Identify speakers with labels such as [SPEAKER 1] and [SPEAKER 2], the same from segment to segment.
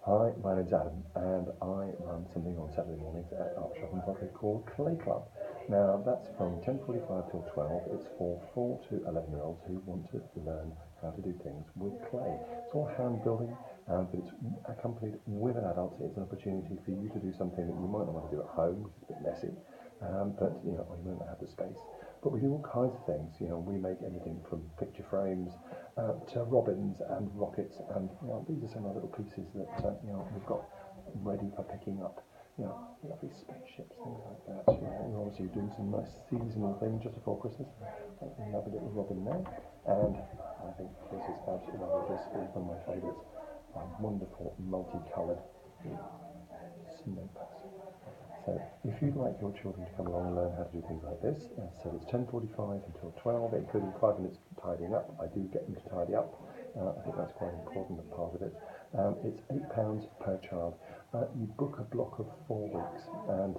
[SPEAKER 1] Hi, my name's Adam, and I run something on Saturday mornings at Art Shop and Pottery called Clay Club. Now, that's from 10:45 till 12. It's for 4 to 11-year-olds who want to learn how to do things with clay. It's all hand building, but it's accompanied with an adult. It's an opportunity for you to do something that you might not want to do at home, because it's a bit messy, but or you might not have the space. But we do all kinds of things. We make everything from picture frames to robins and rockets, and these are some of the little pieces that we've got ready for picking up. Lovely spaceships, things like that. We're obviously doing some nice seasonal things just before Christmas. Another little robin there, and I think this is absolutely lovely. This is one of my favourites. Wonderful multicoloured snow pass. So if you'd like your children to come along and learn how to do things like this, as I said, it's 10:45 until 12, including 5 minutes tidying up. I do get them to tidy up. I think that's quite an important part of it. It's £8 per child. You book a block of 4 weeks, and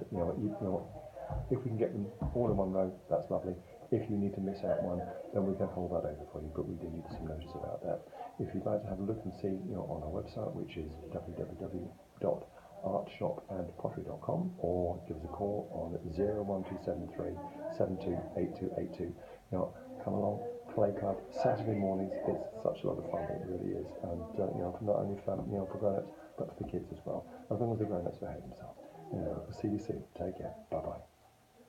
[SPEAKER 1] if we can get them all in one row, that's lovely. If you need to miss out one, then we can hold that over for you, but we do need some notice about that. If you'd like to have a look and see, on our website, which is www.artshopandpottery.com, or give us a call on 01273 728282. Come along, Clay Club, Saturday mornings. It's such a lot of fun, it really is, and for not only fun, for grown-ups, but for the kids as well, as long as the grown-ups behave themselves. See you soon. Take care. Bye bye.